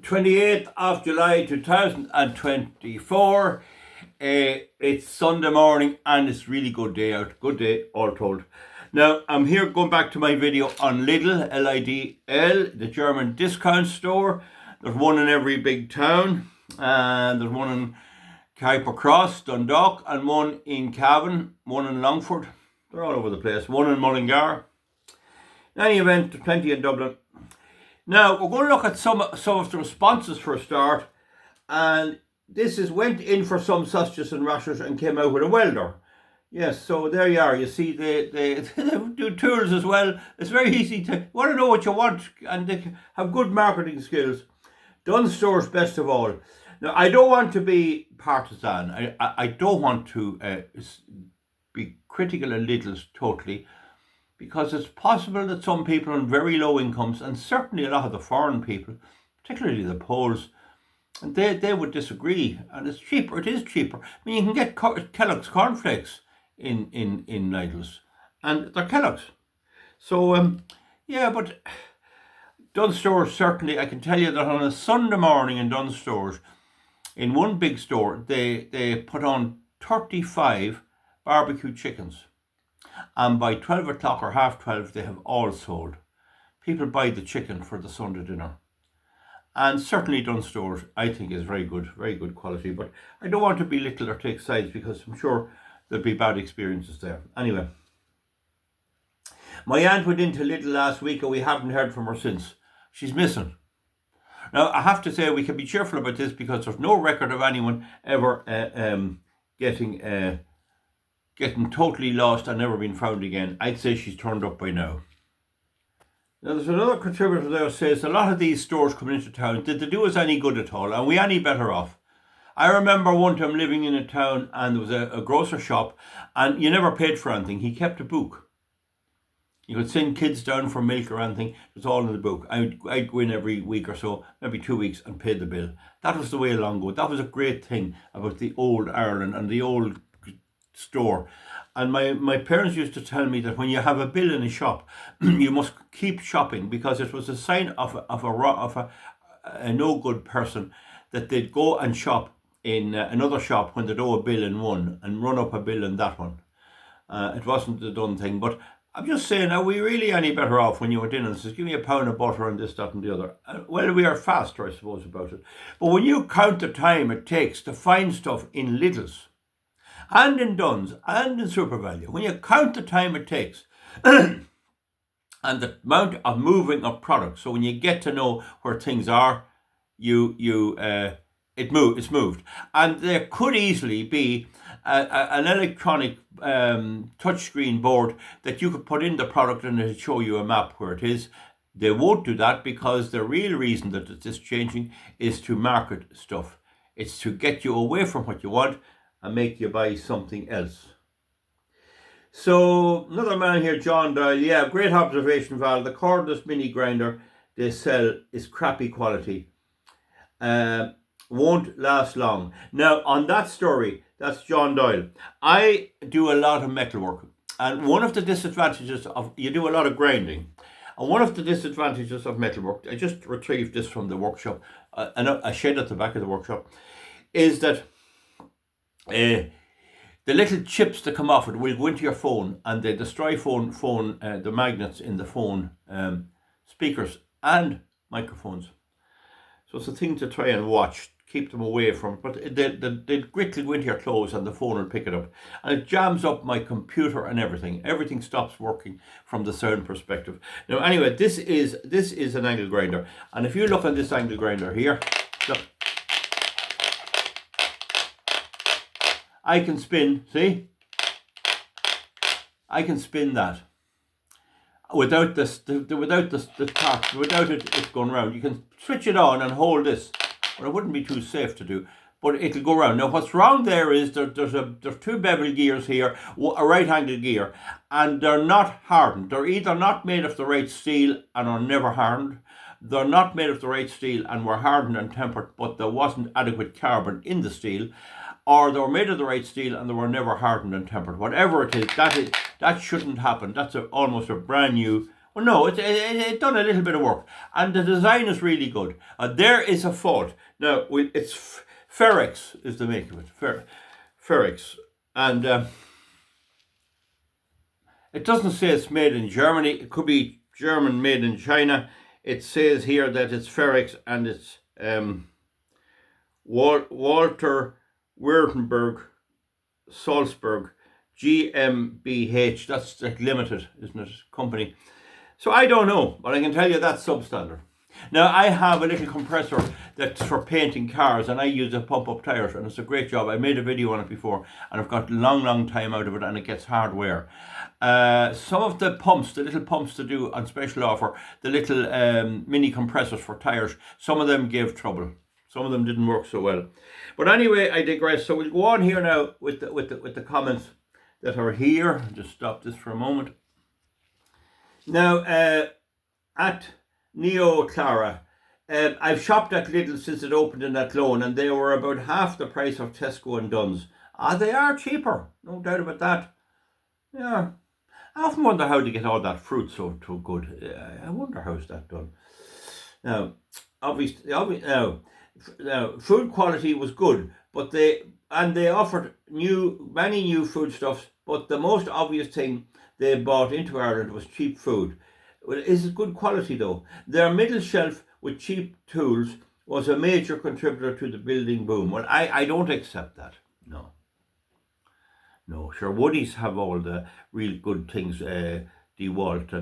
28th of July 2024. It's Sunday morning and it's really good day out. Good day, all told. Now, I'm here going back to my video on Lidl, Lidl, the German discount store. There's one in every big town. And there's one in Cross, Dundalk, and one in Cavan, one in Longford. They're all over the place. One in Mullingar. In any event, there's plenty in Dublin. Now, we're going to look at some of the responses for a start. And this went in for some sausages and rashers and came out with a welder. Yes, so there you are. You see, they do tools as well. It's very easy to want to know what you want, and they have good marketing skills. Dunnes Stores, best of all. Now, I don't want to be partisan. I don't want to be critical of Lidl's totally, because it's possible that some people on very low incomes, and certainly a lot of the foreign people, particularly the Poles, and they would disagree. And it's cheaper. It is cheaper. I mean, you can get Kellogg's cornflakes in Lidl's, and they're Kellogg's. So yeah, but Dunnes Stores, certainly, I can tell you that on a Sunday morning in Dunnes Stores, in one big store, they put on 35 barbecue chickens. And by 12 o'clock or half 12, they have all sold. People buy the chicken for the Sunday dinner. And certainly Dunnes Stores, I think, is very good quality. But I don't want to belittle or take sides, because I'm sure there'll be bad experiences there. Anyway, my aunt went into Lidl last week and we haven't heard from her since. She's missing. Now, I have to say we can be cheerful about this, because there's no record of anyone ever getting totally lost and never been found again. I'd say she's turned up by now. Now, there's another contributor there who says a lot of these stores coming into town, did they do us any good at all? Are we any better off? I remember one time living in a town and there was a grocer shop and you never paid for anything. He kept a book. You could send kids down for milk or anything. It was all in the book. I'd go in every week or so, maybe 2 weeks, and pay the bill. That was the way long ago. That was a great thing about the old Ireland and the old store. And my parents used to tell me that when you have a bill in a shop, you must keep shopping, because it was a sign of a no good person that they'd go and shop in another shop when they'd owe a bill in one and run up a bill in that one. It wasn't the done thing, but I'm just saying, are we really any better off when you went in and says, give me a pound of butter and this, that and the other? Well, we are faster, I suppose, about it. But when you count the time it takes to find stuff in Lidl's and in Dunnes and in SuperValu, when you count the time it takes and the amount of moving of products, so when you get to know where things are, it's moved. And there could easily be an electronic touchscreen board that you could put in the product and it'll show you a map where it is. They won't do that, because the real reason that it is changing is to market stuff. It's to get you away from what you want and make you buy something else. So another man here, John Doyle, yeah, great observation, Val. The cordless mini grinder they sell is crappy quality. Won't last long. Now, on that story, that's John Doyle. I do a lot of metalwork, and one of the disadvantages of, you do a lot of grinding, and one of the disadvantages of metalwork, I just retrieved this from the workshop, a shed at the back of the workshop, is that the little chips that come off it will go into your phone, and they destroy the magnets in the phone speakers and microphones. So it's a thing to try and watch, keep them away from, but the grit will go into your clothes and the phone will pick it up. And it jams up my computer and everything. Everything stops working from the sound perspective. Now, anyway, this is an angle grinder. And if you look on this angle grinder here, look, I can spin, see? I can spin that without without it going round. You can switch it on and hold this. Well, it wouldn't be too safe to do, but it'll go round. Now, what's wrong there is there's two bevel gears here, a right-angled gear, and they're not hardened. They're either not made of the right steel and are never hardened. They're not made of the right steel and were hardened and tempered, but there wasn't adequate carbon in the steel, or they were made of the right steel and they were never hardened and tempered. Whatever it is, that shouldn't happen. That's almost a brand new Well, no, it done a little bit of work, and the design is really good. There is a fault. Now, it's Ferrex is the make of it. Ferrex, and it doesn't say it's made in Germany. It could be German made in China. It says here that it's Ferrex, and it's Walter Württemberg Salzburg GmbH. That's like limited, isn't it? Company. So I don't know, but I can tell you that's substandard. Now, I have a little compressor that's for painting cars, and I use it to pump up tires, and it's a great job. I made a video on it before, and I've got long time out of it, and it gets hard wear. Some of the pumps, the little pumps to do on special offer, the little mini compressors for tires, some of them gave trouble. Some of them didn't work so well. But anyway, I digress. So we'll go on here now with the comments that are here. I'll just stop this for a moment. Now, at Neo Clara, I've shopped at Lidl since it opened in that loan, and they were about half the price of Tesco and Dunn's. They are cheaper, no doubt about that. Yeah, I often wonder how to get all that fruit so good. I wonder how's that done. Now, obviously, now food quality was good, but they offered many new foodstuffs. But the most obvious thing they bought into Ireland was cheap food. Well, is it good quality though? Their middle shelf with cheap tools was a major contributor to the building boom. Well, I don't accept that. No, sure, Woodies have all the real good things, DeWalt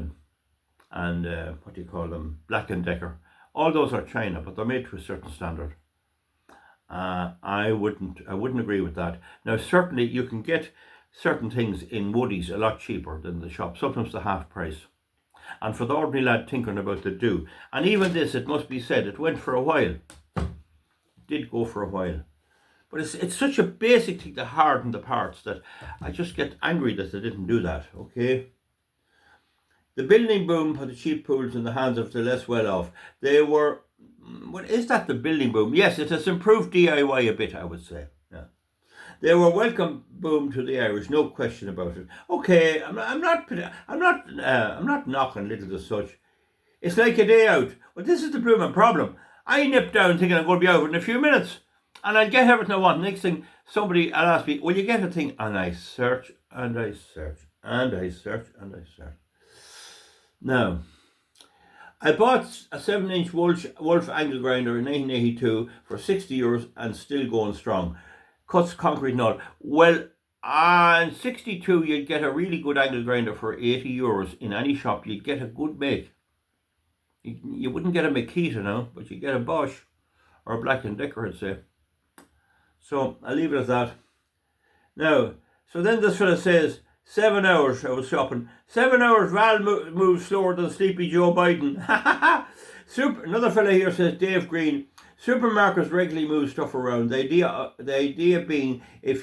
and what do you call them, Black & Decker. All those are China, but they're made to a certain standard. I wouldn't agree with that. Now, certainly you can get certain things in Woodies a lot cheaper than the shop, sometimes the half price. And for the ordinary lad tinkering about the do. And even this, it must be said, it went for a while. It did go for a while. But it's such a basic thing to harden the parts that I just get angry that they didn't do that, okay? The building boom put the cheap pools in the hands of the less well-off. They were... What is that, the building boom? Yes, it has improved DIY a bit, I would say. Yeah. They were welcome boom to the Irish, no question about it. Okay, I'm not knocking Lidl as such. It's like a day out. Well, this is the blooming problem. I nip down thinking I'm going to be out in a few minutes, and I'll get everything I want. Next thing, somebody will ask me, "Will you get a thing?" And I search, and I search, and I search, and I search. Now, I bought a 7-inch Wolf angle grinder in 1982 for €60 and still going strong. Cuts concrete and all. Well, in 62 you'd get a really good angle grinder for €80 in any shop. You'd get a good make. You wouldn't get a Makita now, but you get a Bosch or a Black & Decker, I'd say. So I'll leave it at that. Now, so then this fella says, 7 hours I was shopping. 7 hours Val moves slower than Sleepy Joe Biden. Another fella here says, Dave Green, supermarkets regularly move stuff around. The idea being if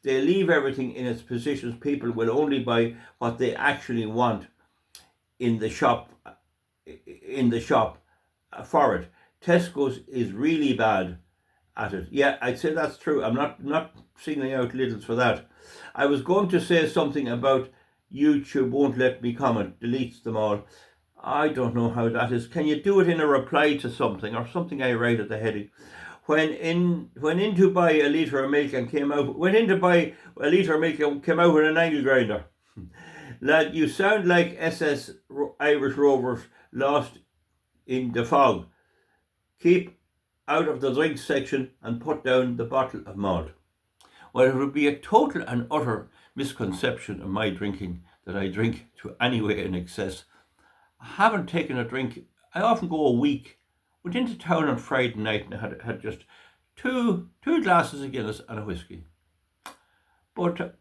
they leave everything in its positions, people will only buy what they actually want in the shop for it. Tesco's is really bad at it. Yeah, I'd say that's true. I'm not singling out Lidl's for that. I was going to say something about YouTube won't let me comment, deletes them all. I don't know how that is. Can you do it in a reply to something or something I write at the heading? Went in to buy a litre of milk and came out. Went in to buy a litre of milk and came out with an angle grinder. Lad, you sound like SS Irish Rovers lost in the fog. Keep out of the drinks section and put down the bottle of malt. Well, it would be a total and utter misconception of my drinking that I drink to anyway in excess. I haven't taken a drink. I often go a week. Went into town on Friday night and had just two glasses of Guinness and a whiskey. But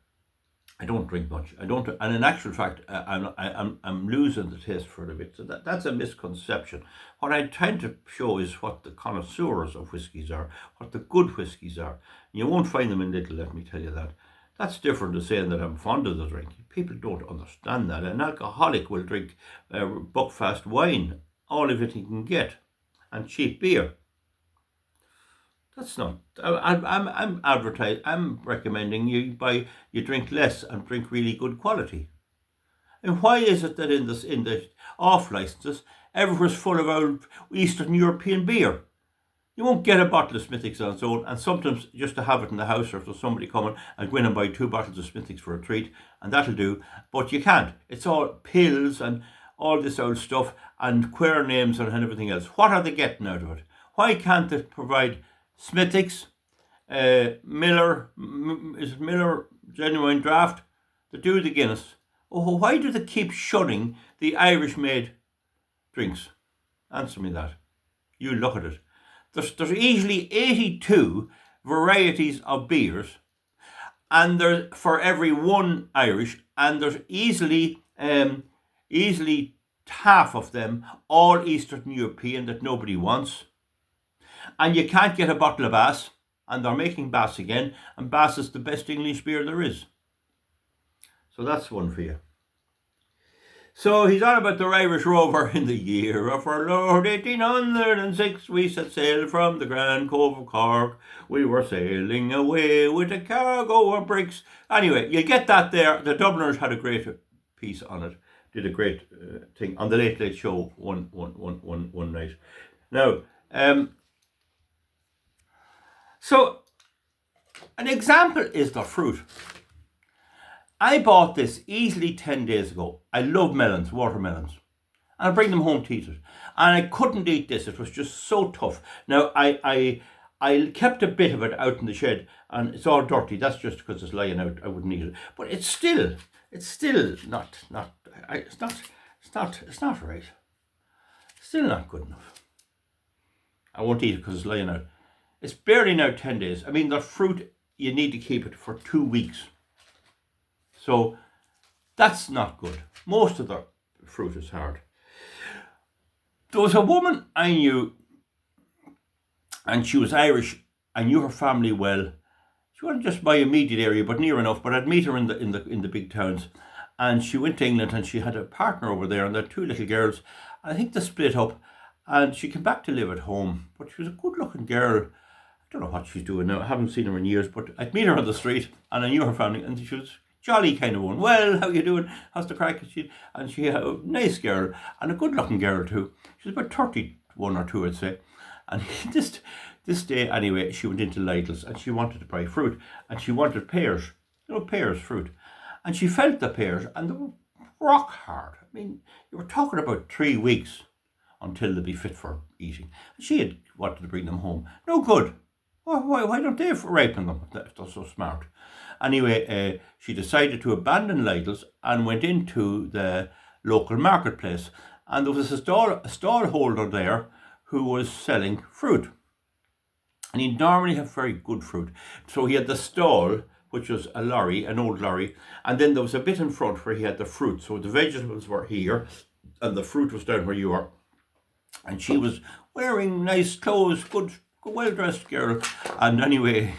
I don't drink much. I don't, and in actual fact, I'm losing the taste for it a bit. So that's a misconception. What I tend to show is what the connoisseurs of whiskies are, what the good whiskies are. You won't find them in Lidl, let me tell you that. That's different to saying that I'm fond of the drink. People don't understand that. An alcoholic will drink Buckfast wine, all of it he can get, and cheap beer. That's not. I'm advertising. I'm recommending you drink less and drink really good quality. And why is it that in the off licenses, everywhere's full of old Eastern European beer. You won't get a bottle of Smithwick's on its own, and sometimes just to have it in the house, or if there's somebody coming, and go in and buy 2 bottles of Smithwick's for a treat, and that'll do. But you can't. It's all pills and all this old stuff, and queer names and everything else. What are they getting out of it? Why can't they provide Smithwick's, Miller, is it Miller Genuine Draft, they do the Guinness? Oh, why do they keep shunning the Irish-made drinks? Answer me that. You look at it. There's easily 82 varieties of beers, and there's for every one Irish, and there's easily half of them all Eastern European that nobody wants. And you can't get a bottle of Bass, and they're making Bass again, and Bass is the best English beer there is. So that's one for you. So he's on about the Irish Rover. In the year of our Lord 1806, we set sail from the Grand Cove of Cork. We were sailing away with a cargo of bricks. Anyway, you get that there. The Dubliners had a great piece on it. Did a great thing on the Late Late Show one night. Now, so an example is the fruit. I bought this easily 10 days ago. I love melons, watermelons. And I bring them home to eat it. And I couldn't eat this. It was just so tough. Now, I kept a bit of it out in the shed, and it's all dirty. That's just because it's lying out. I wouldn't eat it. But it's still not right. Still not good enough. I won't eat it because it's lying out. It's barely now 10 days. I mean, the fruit, you need to keep it for 2 weeks. So that's not good. Most of the fruit is hard. There was a woman I knew, and she was Irish. I knew her family well. She wasn't just my immediate area, but near enough. But I'd meet her in the big towns. And she went to England, and she had a partner over there, and they had 2 little girls. I think they split up, and she came back to live at home. But she was a good-looking girl. I don't know what she's doing now. I haven't seen her in years, but I'd meet her on the street, and I knew her family, and she was jolly kind of one. Well, how you doing? How's the crack? And she had a nice girl, and a good-looking girl too. She was about 31 or 2, I'd say. And this day, anyway, she went into Lidl's, and she wanted to buy fruit, and she wanted pears. Pears, fruit. And she felt the pears, and they were rock hard. I mean, you were talking about 3 weeks until they'd be fit for eating. And she had wanted to bring them home. No good. Why don't they ripen them if they're so smart? Anyway, she decided to abandon Lidl's and went into the local marketplace. And there was a stall holder there who was selling fruit. And he'd normally have very good fruit. So he had the stall, which was a lorry, an old lorry. And then there was a bit in front where he had the fruit. So the vegetables were here, and the fruit was down where you are. And she was wearing nice clothes, good well-dressed girl. And anyway,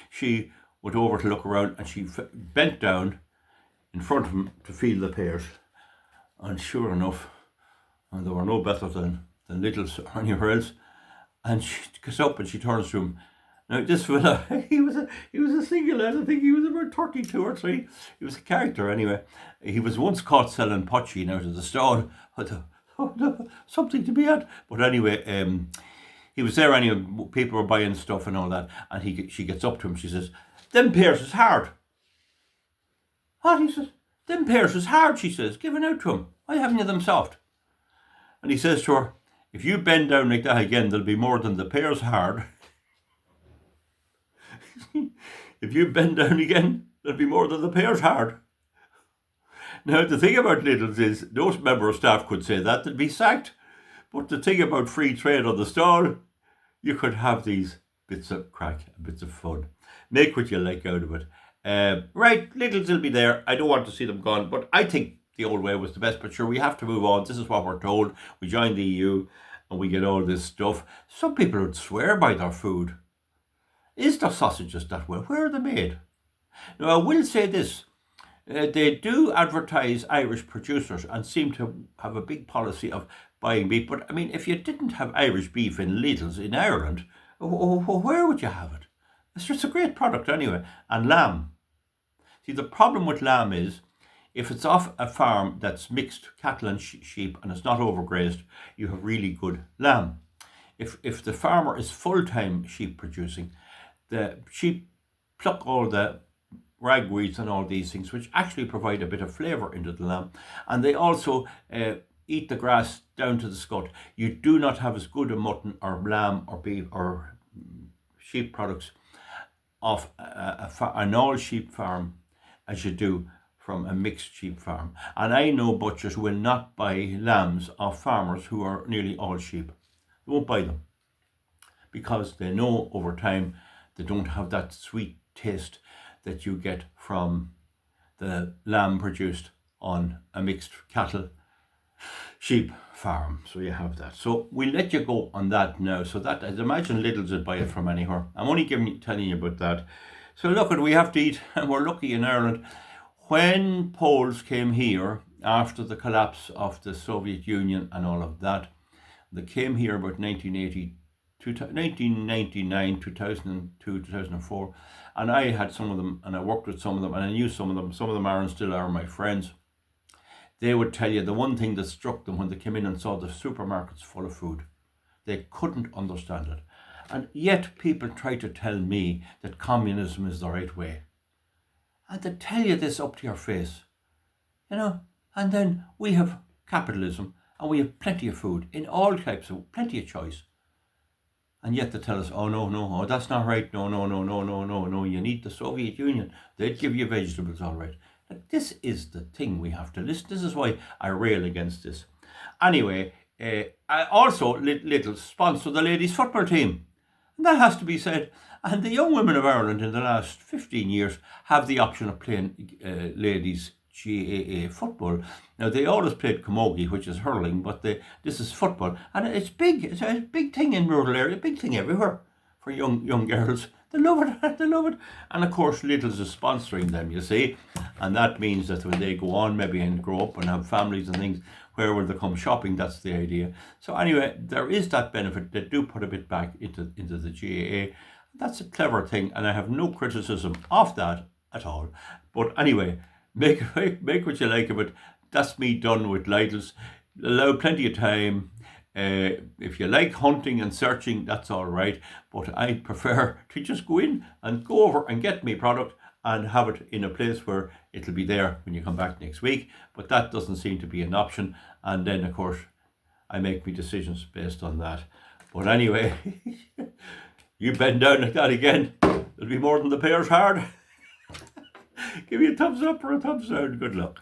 she went over to look around, and she bent down in front of him to feel the pears. And sure enough, and they were no better than Lidl's or anywhere else. And she gets up and she turns to him. Now this fella, he was a single lad. I think he was about 32 or 3. He was a character anyway. He was once caught selling poachine out of the stall. Something to be had. But anyway, he was there anyway. People were buying stuff and all that. And she gets up to him. She says, "Them pears is hard." What? He says, "Them pears is hard," she says, giving out to him. "Why haven't you them soft?" And he says to her, "If you bend down like that again, there'll be more than the pears hard." If you bend down again, there'll be more than the pears hard. Now, the thing about Lidl's is, no member of staff could say that, they'd be sacked. But the thing about free trade on the stall, you could have these bits of crack, bits of fun. Make what you like out of it. Right, Lidl's will be there. I don't want to see them gone, but I think the old way was the best. But sure, we have to move on. This is what we're told. We join the EU and we get all this stuff. Some people would swear by their food. Is there sausages that way? Where are they made? Now, I will say this. They do advertise Irish producers and seem to have a big policy of buying beef. But, I mean, if you didn't have Irish beef in Lidl's in Ireland, where would you have it? It's just a great product anyway. And lamb. See, the problem with lamb is If it's off a farm that's mixed cattle and sheep and it's not overgrazed, you have really good lamb. If the farmer is full-time sheep producing, the sheep pluck all the ragweeds and all these things, which actually provide a bit of flavour into the lamb, and they also eat the grass down to the scut. You do not have as good a mutton or lamb or beef or sheep products off an all sheep farm as you do from a mixed sheep farm. And I know butchers will not buy lambs off farmers who are nearly all sheep. They won't buy them because they know over time they don't have that sweet taste that you get from the lamb produced on a mixed cattle sheep farm. So you have that. So we'll let you go on that now. So that, I'd imagine Lidl's would buy it from anywhere. I'm only telling you about that. So look, we have to eat, and we're lucky in Ireland. When Poles came here after the collapse of the Soviet Union and all of that, they came here about 1999, 2002, 2004, and I had some of them, and I worked with some of them, and I knew some of them. Some of them are and still are my friends. They would tell you the one thing that struck them when they came in and saw the supermarkets full of food. They couldn't understand it. And yet people try to tell me that communism is the right way. And they tell you this up to your face. And then we have capitalism and we have plenty of food in all types of, plenty of choice. And yet they tell us, oh no, that's not right. No, you need the Soviet Union. They'd give you vegetables, all right. This is the thing we have to listen. This is why I rail against this. Anyway, I also Lidl sponsor the ladies' football team. And that has to be said. And the young women of Ireland in the last 15 years have the option of playing ladies' GAA football. Now, they always played camogie, which is hurling, but this is football. And it's big. It's a big thing in rural area, a big thing everywhere for young girls. They love it. They love it. And of course, Lidl's is sponsoring them, you see. And that means that when they go on maybe and grow up and have families and things, where will they come shopping? That's the idea. So anyway, there is that benefit. They do put a bit back into the GAA. That's a clever thing, and I have no criticism of that at all. But anyway, make what you like of it. That's me done with Lidl's. Allow plenty of time. If you like hunting and searching, that's all right. But I prefer to just go in and go over and get me product and have it in a place where it'll be there when you come back next week. But that doesn't seem to be an option. And then, of course, I make my decisions based on that. But anyway, you bend down like that again, it'll be more than the pear's hard. Give me a thumbs up or a thumbs down. Good luck.